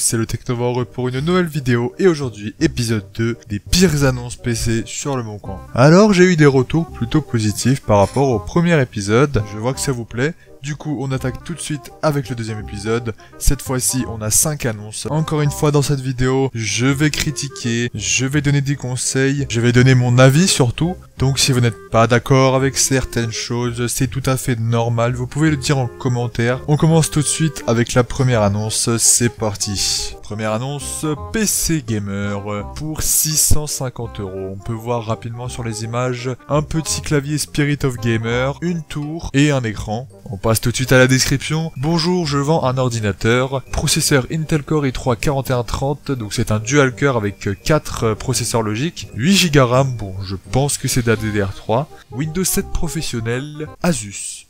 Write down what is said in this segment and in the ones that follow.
c'est le Technovore pour une nouvelle vidéo et aujourd'hui épisode 2 des pires annonces PC sur le Bon Coin. Alors j'ai eu des retours plutôt positifs par rapport au premier épisode, je vois que ça vous plaît. Du coup, on attaque tout de suite avec le deuxième épisode. Cette fois-ci, on a 5 annonces. Encore une fois, dans cette vidéo, je vais critiquer, je vais donner des conseils, je vais donner mon avis surtout. Donc si vous n'êtes pas d'accord avec certaines choses, c'est tout à fait normal, vous pouvez le dire en commentaire. On commence tout de suite avec la première annonce, c'est parti. Première annonce, PC Gamer pour 650 €. On peut voir rapidement sur les images un petit clavier Spirit of Gamer, une tour et un écran. On passe tout de suite à la description. Bonjour, je vends un ordinateur, processeur Intel Core i3 4130, donc c'est un dual core avec 4 processeurs logiques, 8 Go RAM, bon je pense que c'est de la DDR3, Windows 7 professionnel, Asus.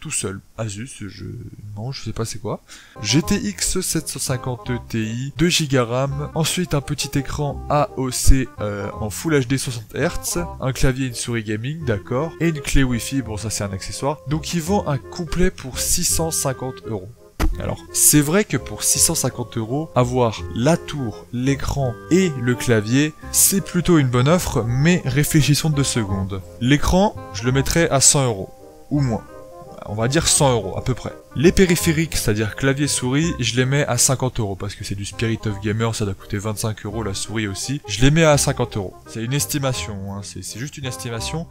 Tout seul, Asus, non, je sais pas c'est quoi. GTX 750 Ti, 2 Go RAM, ensuite un petit écran AOC en Full HD 60 Hz, un clavier et une souris gaming, d'accord, et une clé Wi-Fi, bon ça c'est un accessoire. Donc ils vendent un complet pour 650 €. Alors, c'est vrai que pour 650 €, avoir la tour, l'écran et le clavier, c'est plutôt une bonne offre, mais réfléchissons 2 secondes. L'écran, je le mettrais à 100 €, ou moins. On va dire 100 € à peu près. Les périphériques, c'est-à-dire clavier souris, je les mets à 50 € parce que c'est du Spirit of Gamer, ça doit coûter 25 € la souris aussi. Je les mets à 50 €. C'est une estimation, hein, c'est juste une estimation.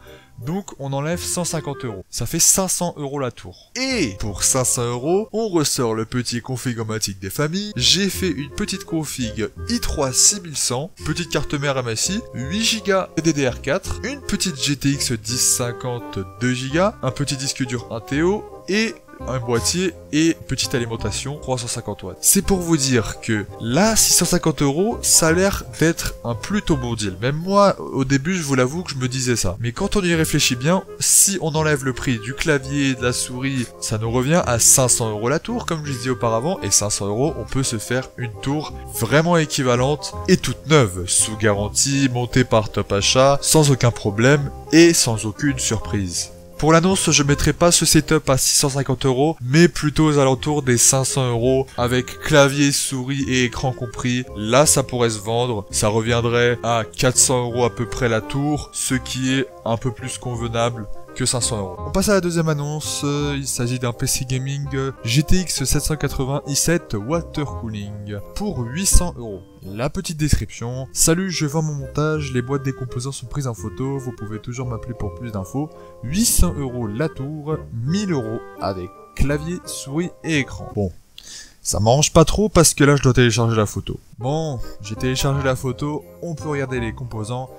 Donc on enlève 150 €. Ça fait 500 € la tour. Et pour 500 €, on ressort le petit config-o-matic des familles. J'ai fait une petite config i3 6100, petite carte mère MSI, 8 Go DDR4, une petite GTX 1050 2 Go, un petit disque dur 1 TO et un boîtier et petite alimentation 350 watts. C'est pour vous dire que là, 650 €, ça a l'air d'être un plutôt bon deal. Même moi, au début, je vous l'avoue que je me disais ça. Mais quand on y réfléchit bien, si on enlève le prix du clavier et de la souris, ça nous revient à 500 € la tour, comme je disais auparavant. Et 500 €, on peut se faire une tour vraiment équivalente et toute neuve, sous garantie, montée par Top Achat, sans aucun problème et sans aucune surprise. Pour l'annonce, je mettrai pas ce setup à 650 €, mais plutôt aux alentours des 500 € avec clavier, souris et écran compris. Là, ça pourrait se vendre. Ça reviendrait à 400 € à peu près la tour, ce qui est un peu plus convenable que 500 €. On passe à la deuxième annonce, il s'agit d'un PC gaming GTX 780 i7 water cooling pour 800 €. La petite description, salut, je vends mon montage, les boîtes des composants sont prises en photo, vous pouvez toujours m'appeler pour plus d'infos. 800 € la tour, 1000 € avec clavier, souris et écran. Bon, ça m'arrange pas trop parce que là je dois télécharger la photo. Bon, j'ai téléchargé la photo, on peut regarder les composants.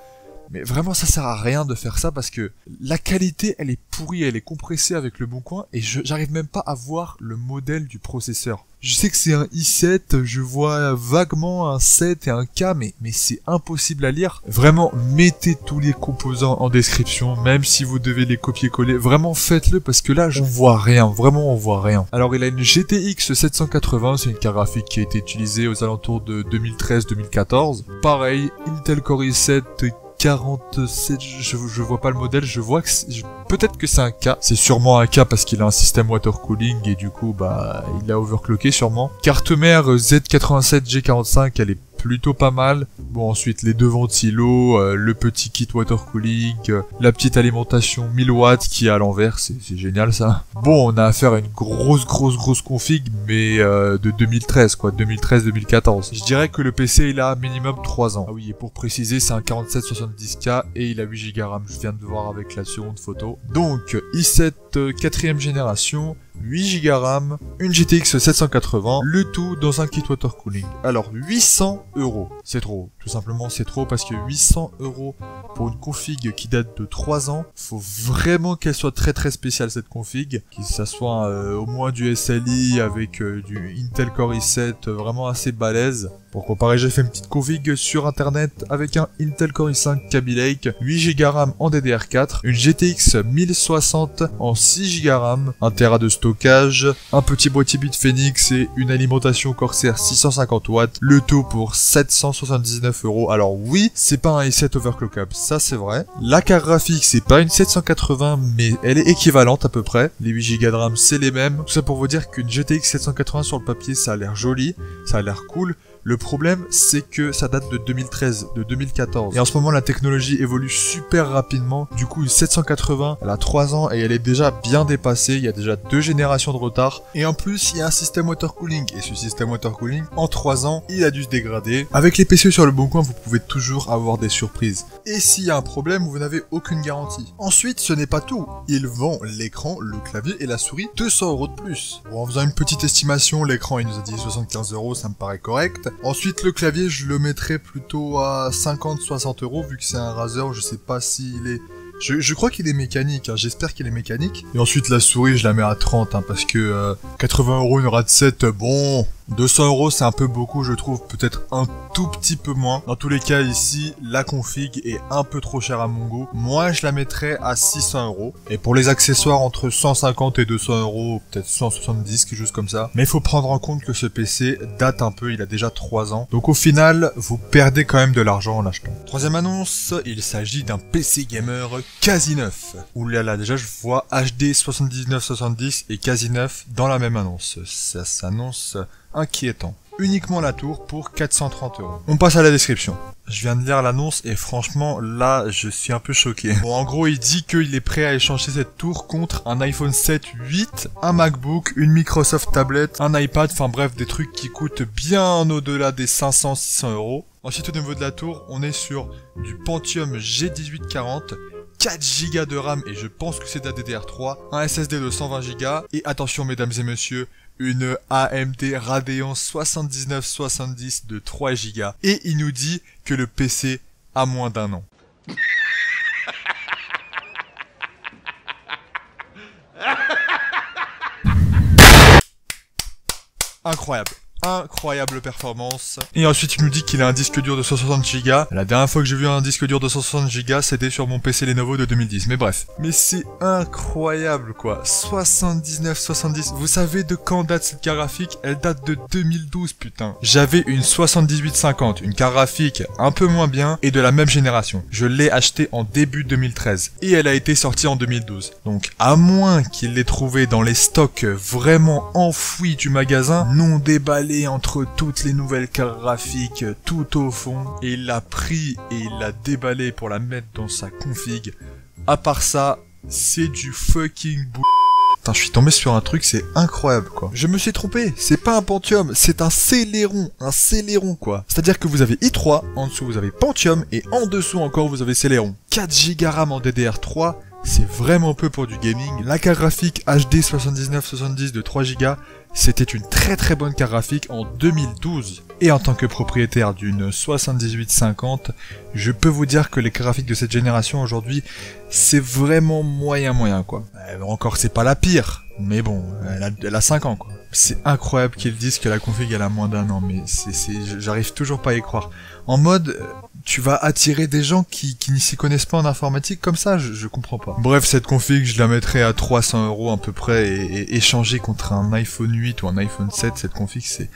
Mais vraiment ça sert à rien de faire ça parce que la qualité elle est pourrie, elle est compressée avec le Bon Coin et j'arrive même pas à voir le modèle du processeur. Je sais que c'est un i7, je vois vaguement un 7 et un K, mais c'est impossible à lire. Vraiment, mettez tous les composants en description, même si vous devez les copier-coller. Vraiment, faites-le parce que là, on voit rien. Vraiment, on voit rien. Alors, il a une GTX 780, c'est une carte graphique qui a été utilisée aux alentours de 2013-2014. Pareil, Intel Core i7 47, je vois pas le modèle, je vois que peut-être que c'est un K, c'est sûrement un K parce qu'il a un système water cooling et du coup bah il a overclocké sûrement. Carte mère Z87G45, elle est plutôt pas mal. Bon, ensuite les deux ventilos, le petit kit water cooling, la petite alimentation 1000 watts qui est à l'envers, c'est génial ça. Bon, on a affaire à une grosse config, mais de 2013 quoi, 2013-2014. Je dirais que le PC il a minimum 3 ans. Ah oui, et pour préciser, c'est un 4770K et il a 8 Go RAM, je viens de voir avec la seconde photo. Donc, i7 4ème génération, 8 Go RAM, une GTX 780, le tout dans un kit water cooling. Alors 800 €, c'est trop, tout simplement c'est trop parce que 800 € pour une config qui date de 3 ans, faut vraiment qu'elle soit très spéciale cette config, que ça soit au moins du SLI avec du Intel Core i7 vraiment assez balèze. Pour comparer, j'ai fait une petite config sur internet avec un Intel Core i5 Kaby Lake, 8Go RAM en DDR4, une GTX 1060 en 6Go RAM, 1 Tera de stockage, un petit boîtier bit Phoenix et une alimentation Corsair 650 watts, le tout pour 779 €. Alors oui, c'est pas un i7 overclockable, ça c'est vrai. La carte graphique, c'est pas une 780, mais elle est équivalente à peu près. Les 8Go de RAM, c'est les mêmes. Tout ça pour vous dire qu'une GTX 780 sur le papier, ça a l'air joli, ça a l'air cool. Le problème, c'est que ça date de 2013, de 2014. Et en ce moment, la technologie évolue super rapidement. Du coup, une 780, elle a 3 ans et elle est déjà bien dépassée. Il y a déjà 2 générations de retard. Et en plus, il y a un système water cooling. Et ce système water cooling, en 3 ans, il a dû se dégrader. Avec les PC sur le bon coin, vous pouvez toujours avoir des surprises. Et s'il y a un problème, vous n'avez aucune garantie. Ensuite, ce n'est pas tout. Il vend l'écran, le clavier et la souris 200 € de plus. Bon, en faisant une petite estimation, l'écran, il nous a dit 75 €, ça me paraît correct. Ensuite, le clavier, je le mettrais plutôt à 50-60 € vu que c'est un Razer, je sais pas s'il est... Je crois qu'il est mécanique, hein, j'espère qu'il est mécanique. Et ensuite, la souris, je la mets à 30, hein, parce que 80 € une RAD 7, bon... 200 € c'est un peu beaucoup, je trouve, peut-être un tout petit peu moins. Dans tous les cas, ici, la config est un peu trop chère à mon goût. Moi, je la mettrais à 600 €. Et pour les accessoires, entre 150 et 200 €, peut-être 170, quelque chose comme ça. Mais il faut prendre en compte que ce PC date un peu, il a déjà 3 ans. Donc au final, vous perdez quand même de l'argent en l'achetant. Troisième annonce, il s'agit d'un PC gamer quasi neuf. Ouh là là, déjà je vois HD 7970 et quasi neuf dans la même annonce. Ça s'annonce inquiétant. Uniquement la tour pour 430 €. On passe à la description. Je viens de lire l'annonce et franchement, là, je suis un peu choqué. Bon, en gros, il dit qu'il est prêt à échanger cette tour contre un iPhone 7, 8, un MacBook, une Microsoft tablette, un iPad, enfin bref, des trucs qui coûtent bien au-delà des 500-600 €. Ensuite, au niveau de la tour, on est sur du Pentium G1840, 4 Go de RAM et je pense que c'est de la DDR3, un SSD de 120 Go et attention mesdames et messieurs, une AMD Radeon 7970 de 3 Go. Et il nous dit que le PC a moins d'1 an. Incroyable. Incroyable performance. Et ensuite il nous dit qu'il a un disque dur de 160 Go. La dernière fois que j'ai vu un disque dur de 160 Go, c'était sur mon PC Lenovo de 2010. Mais bref. Mais c'est incroyable quoi. 79-70. Vous savez de quand date cette carte graphique? Elle date de 2012 putain. J'avais une 7850, une carte graphique un peu moins bien et de la même génération. Je l'ai achetée en début 2013. Et elle a été sortie en 2012. Donc à moins qu'il l'ait trouvée dans les stocks vraiment enfouis du magasin, non déballé entre toutes les nouvelles cartes graphiques tout au fond, et il l'a pris et il l'a déballé pour la mettre dans sa config. À part ça, c'est du fucking bull. Putain, je suis tombé sur un truc, c'est incroyable quoi. Je me suis trompé, c'est pas un Pentium, c'est un Celeron quoi. C'est-à-dire que vous avez i3, en dessous vous avez Pentium, et en dessous encore vous avez Celeron. 4 Go RAM en DDR3, c'est vraiment peu pour du gaming. La carte graphique HD 7970 de 3 Go, c'était une très bonne carte graphique en 2012. Et en tant que propriétaire d'une 7850, je peux vous dire que les cartes graphiques de cette génération aujourd'hui, c'est vraiment moyen quoi. Encore c'est pas la pire, mais bon, elle a 5 ans quoi. C'est incroyable qu'ils disent que la config elle a moins d'1 an, mais j'arrive toujours pas à y croire. En mode, tu vas attirer des gens qui n'y s'y connaissent pas en informatique comme ça, je comprends pas. Bref, cette config, je la mettrais à 300 € à peu près, et échanger contre un iPhone 8 ou un iPhone 7, cette config, c'est...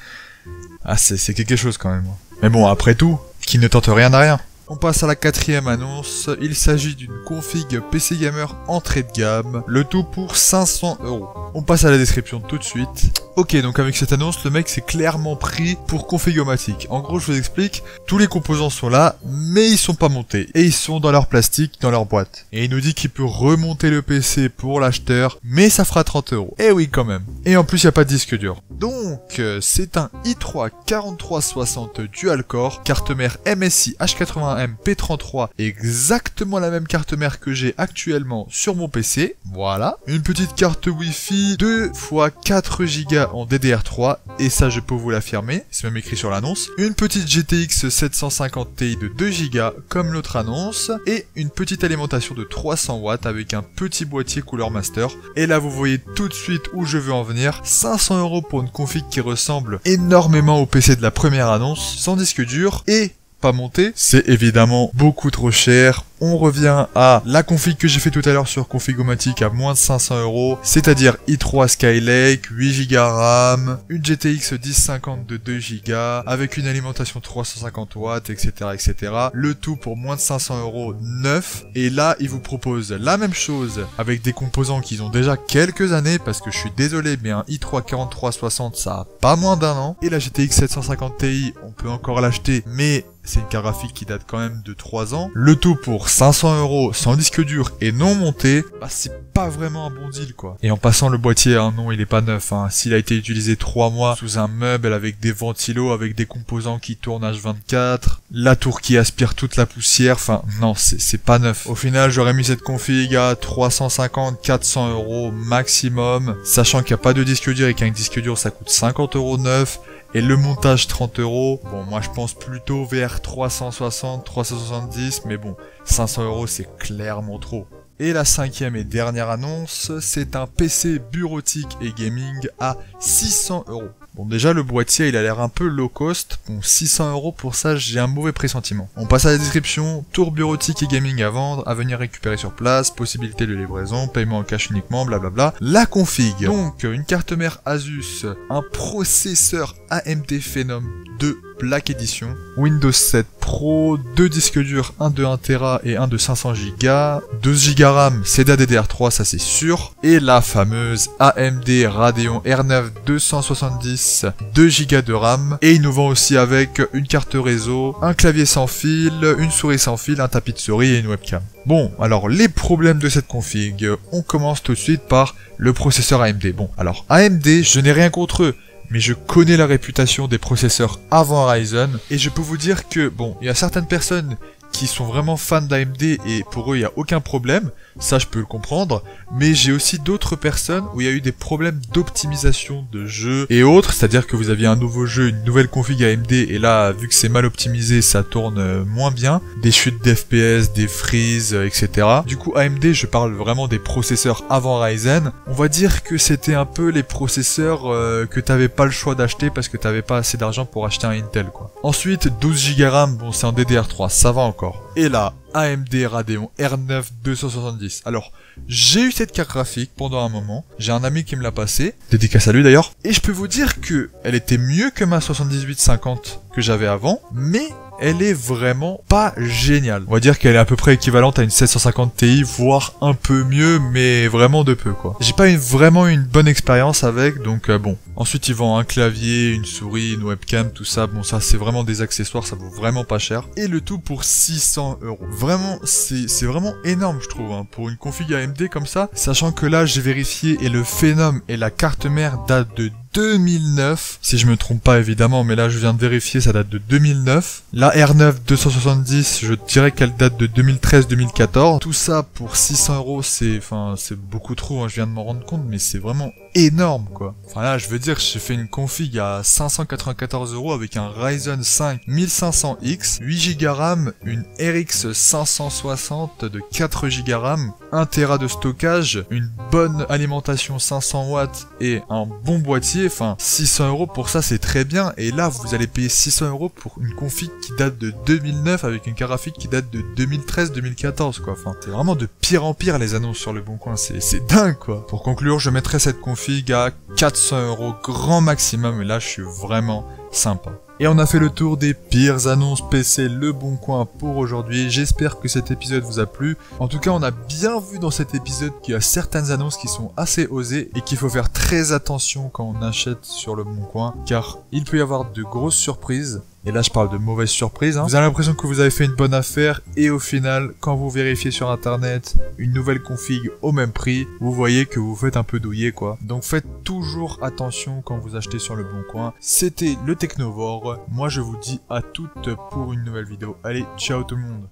Ah, c'est quelque chose quand même. Mais bon, après tout, qui ne tente rien n'a rien. On passe à la quatrième annonce, il s'agit d'une config PC Gamer entrée de gamme, le tout pour 500 €. On passe à la description tout de suite. Ok, donc avec cette annonce, le mec s'est clairement pris pour Configomatic. En gros, je vous explique, tous les composants sont là, mais ils sont pas montés. Et ils sont dans leur plastique, dans leur boîte. Et il nous dit qu'il peut remonter le PC pour l'acheteur, mais ça fera 30 €. Eh oui, quand même. Et en plus, il n'y a pas de disque dur. Donc, c'est un i3 4360 dual-core, carte mère MSI H80M P33, exactement la même carte mère que j'ai actuellement sur mon PC. Voilà. Une petite carte Wi-Fi 2 x 4 Go Go en DDR3, et ça je peux vous l'affirmer, c'est même écrit sur l'annonce. Une petite GTX 750 Ti de 2 Go comme l'autre annonce, et une petite alimentation de 300 watts avec un petit boîtier couleur master. Et là vous voyez tout de suite où je veux en venir, 500 € pour une config qui ressemble énormément au PC de la première annonce, sans disque dur, et pas monté, c'est évidemment beaucoup trop cher. On revient à la config que j'ai fait tout à l'heure sur Configomatic à moins de 500 €, c'est-à-dire i3 Skylake, 8 Go RAM, une GTX 1050 de 2 Go, avec une alimentation 350 watts, etc., etc. Le tout pour moins de 500 € neuf. Et là, ils vous proposent la même chose avec des composants qui ont déjà quelques années, parce que je suis désolé, mais un i3 4360, ça a pas moins d'un an. Et la GTX 750 Ti, on peut encore l'acheter, mais c'est une carte graphique qui date quand même de 3 ans. Le tout pour 500 € sans disque dur et non monté, bah c'est pas vraiment un bon deal quoi. Et en passant, le boîtier, hein, non il est pas neuf, hein. S'il a été utilisé 3 mois sous un meuble avec des ventilos, avec des composants qui tournent H24, la tour qui aspire toute la poussière, enfin non c'est pas neuf. Au final j'aurais mis cette config à 350-400 € maximum, sachant qu'il n'y a pas de disque dur et qu'un disque dur ça coûte 50 € neuf. Et le montage 30 €, bon moi je pense plutôt vers 360, 370, mais bon, 500 € c'est clairement trop. Et la cinquième et dernière annonce, c'est un PC bureautique et gaming à 600 €. Bon déjà le boîtier il a l'air un peu low cost, bon 600 € pour ça j'ai un mauvais pressentiment. On passe à la description, tour bureautique et gaming à vendre, à venir récupérer sur place, possibilité de livraison, paiement en cash uniquement, blablabla. La config, donc une carte mère Asus, un processeur AMD Phenom 2 Black Edition, Windows 7 Pro, 2 disques durs, un de 1 Tera et un de 500 Go, 12 Go RAM, c'est DDR3 ça c'est sûr, et la fameuse AMD Radeon R9 270, 2 Go de RAM, et ils nous vendent aussi avec une carte réseau, un clavier sans fil, une souris sans fil, un tapis de souris et une webcam. Bon, alors les problèmes de cette config, on commence tout de suite par le processeur AMD. Bon, alors AMD, je n'ai rien contre eux, mais je connais la réputation des processeurs avant Ryzen, et je peux vous dire que, bon, il y a certaines personnes qui sont vraiment fans d'AMD et pour eux il n'y a aucun problème, ça je peux le comprendre, mais j'ai aussi d'autres personnes où il y a eu des problèmes d'optimisation de jeu et autres, c'est-à-dire que vous aviez un nouveau jeu, une nouvelle config AMD et là vu que c'est mal optimisé ça tourne moins bien, des chutes d'FPS, des freezes, etc. Du coup AMD, je parle vraiment des processeurs avant Ryzen, on va dire que c'était un peu les processeurs que t'avais pas le choix d'acheter parce que t'avais pas assez d'argent pour acheter un Intel quoi. Ensuite 12 Go RAM, bon c'est en DDR3, ça va encore. Et là, AMD Radeon R9 270. Alors, j'ai eu cette carte graphique pendant un moment. J'ai un ami qui me l'a passé. Dédicace à lui d'ailleurs. Et je peux vous dire que elle était mieux que ma 7850 que j'avais avant. Mais elle est vraiment pas géniale. On va dire qu'elle est à peu près équivalente à une 750 Ti, voire un peu mieux, mais vraiment de peu quoi. J'ai pas vraiment une bonne expérience avec, donc bon. Ensuite ils vendent un clavier, une souris, une webcam, tout ça. Bon ça c'est vraiment des accessoires, ça vaut vraiment pas cher. Et le tout pour 600 €. Vraiment, c'est vraiment énorme je trouve, hein, pour une config AMD comme ça. Sachant que là j'ai vérifié et le Phenom et la carte mère datent de 2009, si je me trompe pas évidemment, mais là je viens de vérifier, ça date de 2009. La R9 270, je dirais qu'elle date de 2013-2014. Tout ça pour 600 €, c'est beaucoup trop, hein, je viens de m'en rendre compte, mais c'est vraiment énorme quoi. Enfin là, je veux dire, j'ai fait une config à 594 € avec un Ryzen 5 1500X, 8 Go RAM, une RX 560 de 4 Go RAM, 1 Tera de stockage, une bonne alimentation 500 watts et un bon boîtier. Enfin 600 € pour ça c'est très bien, et là vous allez payer 600 € pour une config qui date de 2009 avec une carte graphique qui date de 2013-2014 quoi. Enfin c'est vraiment de pire en pire les annonces sur le bon coin, c'est dingue quoi. Pour conclure, je mettrai cette config à 400 € grand maximum, et là je suis vraiment sympa. Et on a fait le tour des pires annonces PC Le Bon Coin pour aujourd'hui. J'espère que cet épisode vous a plu. En tout cas, on a bien vu dans cet épisode qu'il y a certaines annonces qui sont assez osées et qu'il faut faire très attention quand on achète sur Le Bon Coin, car il peut y avoir de grosses surprises. Et là je parle de mauvaises surprises, hein. Vous avez l'impression que vous avez fait une bonne affaire et au final, quand vous vérifiez sur internet une nouvelle config au même prix, vous voyez que vous faites un peu douiller quoi. Donc faites toujours attention quand vous achetez sur Le Bon Coin. C'était le Technovore, moi je vous dis à toutes pour une nouvelle vidéo. Allez, ciao tout le monde.